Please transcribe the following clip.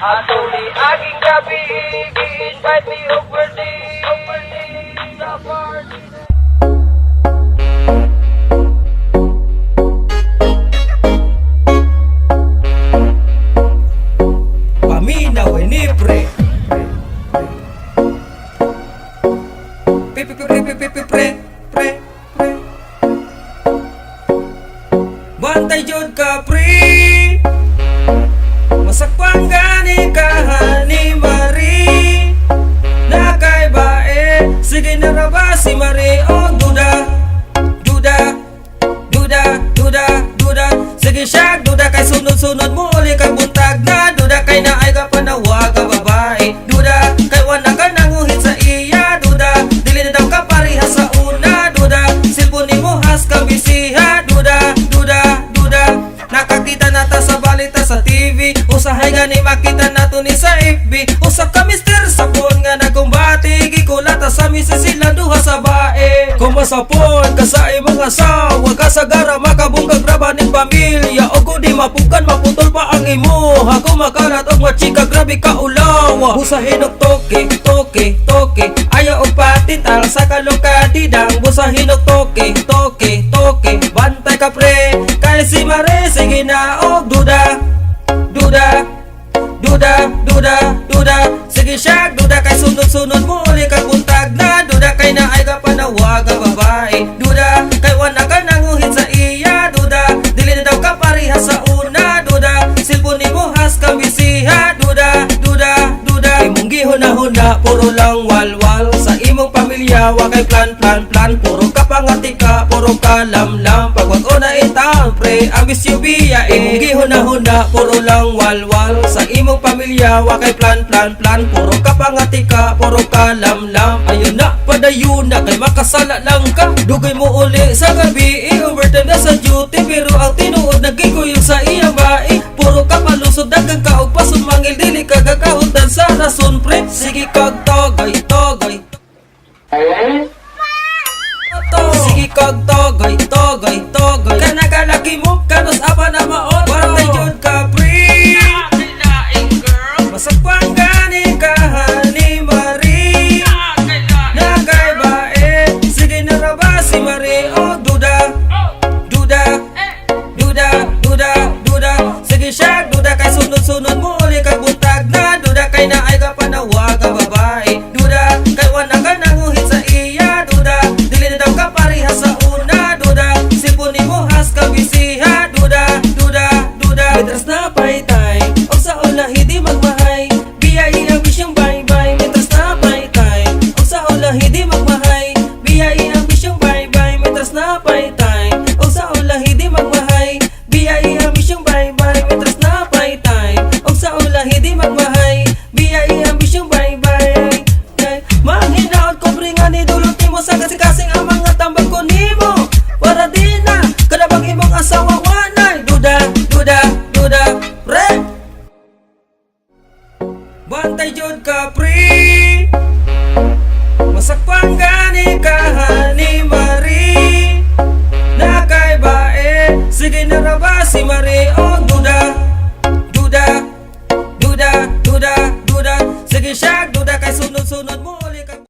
Ato ni aging gabi, i-invite me over the party. Paminaw ni pre. Pre. Bantay jud ka pre. Masakpan gani ka ni Marie. Nakay bae, sige na ra ba si Marie o duda. Sige siya duda kay sunod-sunod mo uli kag buntag na. Duda kay naay ka panawag ka babae. Duda kay wala ka nanguhit sa iya. Duda dili na daw ka pareha sa una. Duda silpon ni mo has ka bisiha. Duda nakakita nata sa balita sa TV. Usahay nga ni makita nato ni sa FB. Usa ka mister sapon nga nagkumbati. Gikulata sa misa sila duha sa bae. Kumasapon ka sa imong asawa. Kasagara makabunggag raba ning pamilya. O kung di mapukan maputol pa ang imo. Ako makarat og machika grabe ka ulawa. Busahin og toke ayaw og patital sa kalokadidang. Busahin og toke bantay ka pre. Kay si Mare sige na og duda. Sige siya duda kay sunod-sunod mo uli kag buntag na. Duda kay naay ka panawag ka babae. Duda kay wala ka nanguhit sa iya. Duda dili na daw ka pareha sa una. Duda silpon ni mo has ka bisiha. Duda imong gihuna-huna puro lang walwal. Sa imong pamilya wa kay plan. Puro ka pangatika, puro ka lamlam. Pag wag o na itaon pre ang bisyo biya. Imong gihuna-huna puro lang walwal. Sa imong pamilya wa kay plan. Puro ka pangatika, puro ka lamlam. Ayun na padayon na kay makasala lang ka. Dugay mo uli sa gabi, overtime na sa duty. Pero ang tinuod nagkikuyog sa iyang bae. Puro ka palusod dagang ka og pasun mangil dili ka gakahutan sa rason pre. Sige kag tagay. Sige kag tagay. Kanagalaki mo kanos apa na maot. Bantay jud ka pre. Masakpan gani ka ni Marie. Nakay bae, sige na ra ba si Marie o duda. Sige siya duda kay sunod-sunod mo uli kag buntag na. Duda kay naay ka panawag ka babae. Duda kay wala ka nanguhit sa iya. Duda dili na daw ka pareha sa una. Duda silpon ni mo has ka bisiha. Duda Mitras na paytay o sa ula hindi magmahay. Biyai ang bisyong bye-bye. Mitras na paytay o sa ula hindi magmahay. Biyai ang bisyong bye-bye. Mitras na paytay o sa ula hindi magmahay. Biyai ang bisyong bye-bye. Mitras na paytay o sa ula hindi magmahay. Biyai ang bisyong bye-bye. Manghinaot ko bringan ni dulot mo sa kasing-kasing ang mga tambag ko nimo. Para di na kadabang imong asawa